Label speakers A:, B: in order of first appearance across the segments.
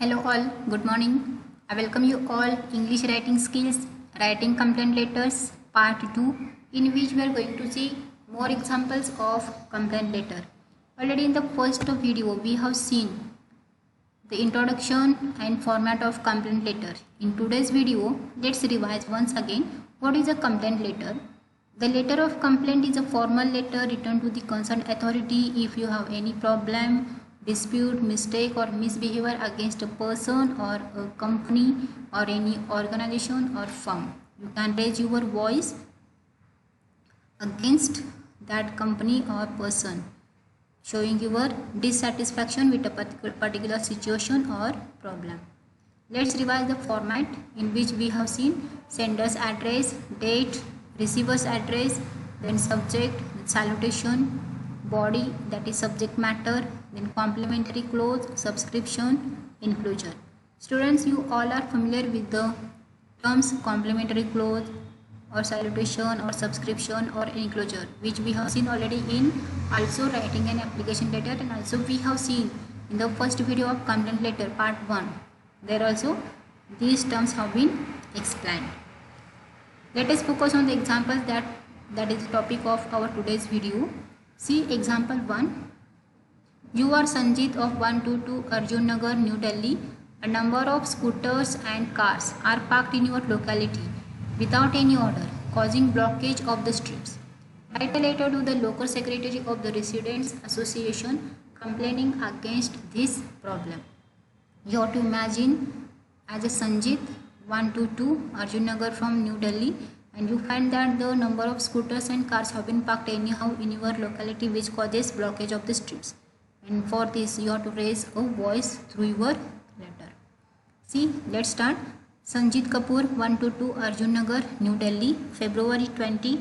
A: Hello all, good morning. I welcome you all English writing skills, writing complaint letters part 2, in which we are going to see more examples of complaint letter. Already in the first video we have seen the introduction and format of complaint letter. In today's video, let's revise once again what is a complaint letter. The letter of complaint is a formal letter written to the concerned authority if you have any problem, dispute, mistake or misbehavior against a person or a company or any organization or firm. You can raise your voice against that company or person, showing your dissatisfaction with a particular situation or problem. Let's revise the format in which we have seen sender's address, date, receiver's address, then subject, salutation, body, that is subject matter, then complementary clause, subscription, enclosure. Students, you all are familiar with the terms complementary clause or salutation or subscription or enclosure, which we have seen already in also writing an application letter, and also we have seen in the first video of complaint letter part 1. There also these terms have been explained. Let us focus on the examples that is the topic of our today's video. See example 1. You are Sanjit of 122 Arjun Nagar, New Delhi. A number of scooters and cars are parked in your locality without any order, causing blockage of the streets. Write a letter to the local secretary of the Residents Association complaining against this problem. You have to imagine as a Sanjit 122 Arjun Nagar from New Delhi, and you find that the number of scooters and cars have been parked anyhow in your locality which causes blockage of the streets. And for this you have to raise a voice through your letter. See, let's start. Sanjit Kapoor 122 Arjun Nagar, New Delhi, February 20,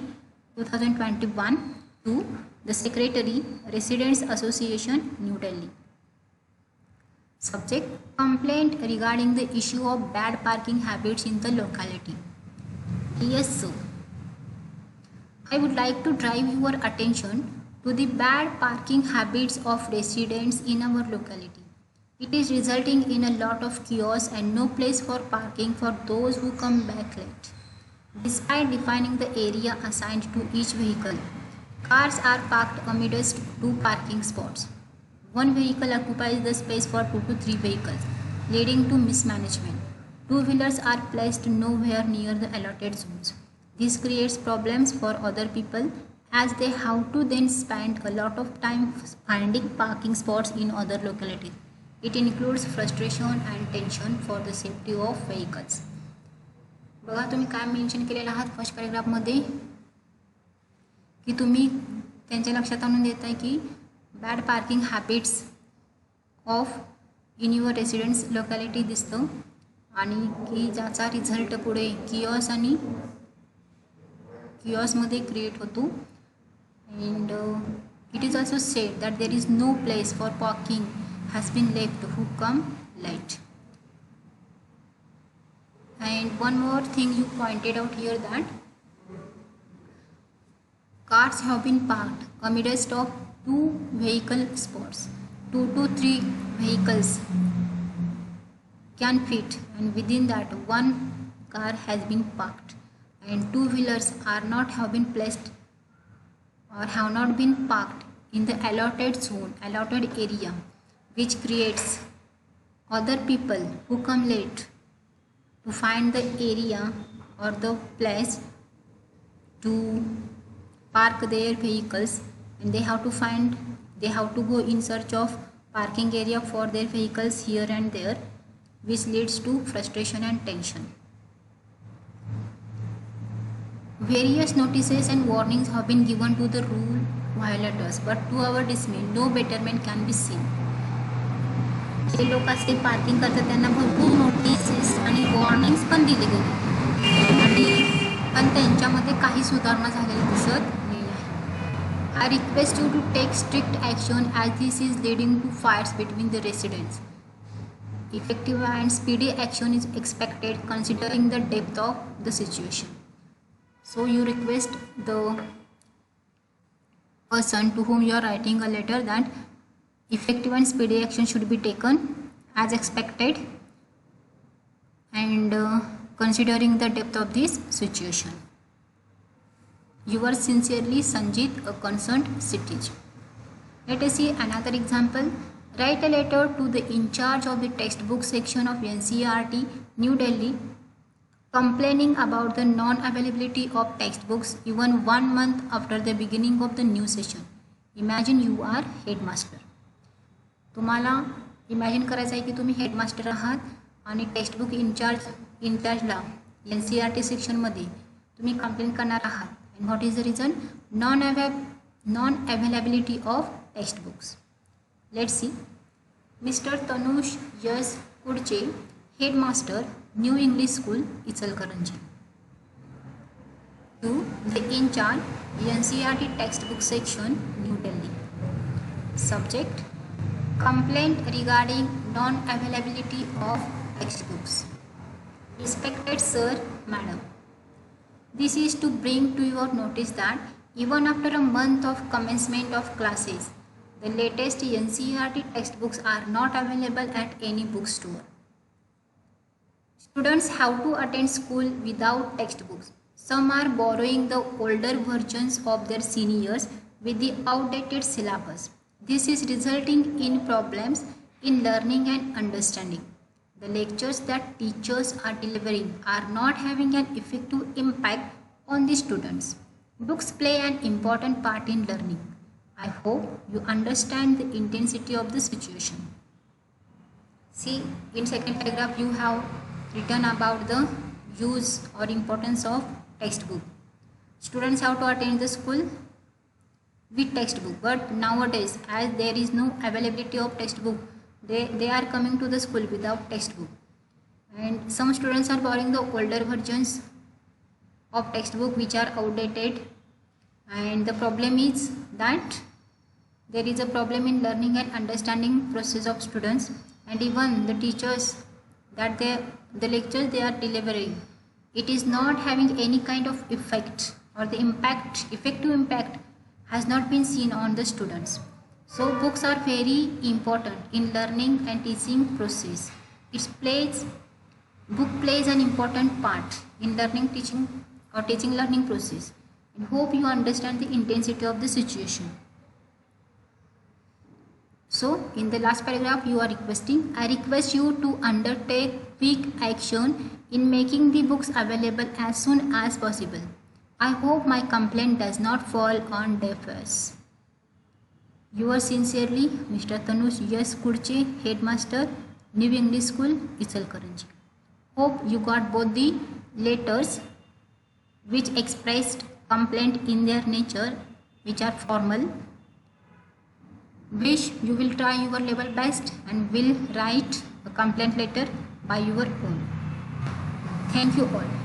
A: 2021 to the Secretary, Residents Association, New Delhi. Subject: complaint regarding the issue of bad parking habits in the locality. Yes, sir. I would like to drive your attention to the bad parking habits of residents in our locality. It is resulting in a lot of chaos and no place for parking for those who come back late. Despite defining the area assigned to each vehicle, cars are parked amidst 2 parking spots. One vehicle occupies the space for 2 to 3 vehicles, leading to mismanagement. Two-wheelers are placed nowhere near the allotted zones. This creates problems for other people as they have to then spend a lot of time finding parking spots in other localities. It includes frustration and tension for the safety of vehicles. बघा तुम्ही काय mention केलेलं आहात first पॅराग्राफमध्ये की तुम्ही त्यांच्या लक्षात आणून देताय की bad parking habits of in your residents locality दिसतं आणि की ज्याचा रिझल्ट पुढे किऑसमध्ये क्रिएट होतो. And it is also said that there is no place for parking has been left who come late. And one more thing you pointed out here, that cars have been parked amidst of 2 vehicle spots. 2 to 3 vehicles can fit, and within that 1 car has been parked, and 2-wheelers are not have been placed or have not been parked in the allotted zone, allotted area, which creates other people who come late to find the area or the place to park their vehicles, and they have to go in search of parking area for their vehicles here and there, which leads to frustration and tension. Various notices and warnings have been given to the rule violators, but to our dismay, no betterment can be seen. जे लोक असे parking करतात त्यांना भरपूर notices आणि warnings पण दिले गेले, पण त्यांच्यामध्ये काही सुधारणा झालेली दिसत नाही आहे. I request you to take strict action as this is leading to fights between the residents. Effective and speedy action is expected considering the depth of the situation. So you request the person to whom you are writing a letter that effective and speedy action should be taken as expected and considering the depth of this situation. Yours sincerely, Sanjit, a concerned citizen. Let us see another example. Write a letter to the in charge of the textbook section of NCERT, New Delhi, complaining about the non-availability of textbooks even 1 month after the beginning of the new session. Imagine you are headmaster. तुम्हाला imagine करायचं आहे की तुम्ही headmaster आहात आणि textbook इंचार्जला NCERT सेक्शनमध्ये तुम्ही complaint करणार आहात. And what is the reason? Non availability of textbooks. Let's see. Mister Tanush yes Kudache, headmaster, new English school, Ichalkaranji, to the in charge NCERT textbook section, New Delhi. Subject: complaint regarding non-availability of textbooks. Respected sir, madam, this is to bring to your notice that even after a month of commencement of classes, the latest NCERT textbooks are not available at any bookstore. Students have to attend school without textbooks. Some are borrowing the older versions of their seniors with the outdated syllabus. This is resulting in problems in learning and understanding. The lectures that teachers are delivering are not having an effective impact on the students. Books play an important part in learning. I hope you understand the intensity of the situation. See, in second paragraph you have written about the use or importance of textbook. Students have to attend the school with textbook, but nowadays as there is no availability of textbook, they are coming to the school without textbook, and some students are borrowing the older versions of textbook which are outdated, and the problem is that there is a problem in learning and understanding process of students, and even the teachers that the lectures they are delivering, it is not having any kind of effect, or the effective impact has not been seen on the students. So books are very important in learning and teaching process. Book plays an important part in learning, teaching or teaching learning process. And hope you understand the intensity of the situation. So in the last paragraph you are requesting, I request you to undertake quick action in making the books available as soon as possible. I hope my complaint does not fall on deaf ears. Yours sincerely, Mr. Tanush Yes Kudche, Headmaster, New English School, Ichalkaranji. Hope you got both the letters which expressed complaint in their nature, which are formal. Wish you will try your level best and will write a complaint letter by your own. Thank you all.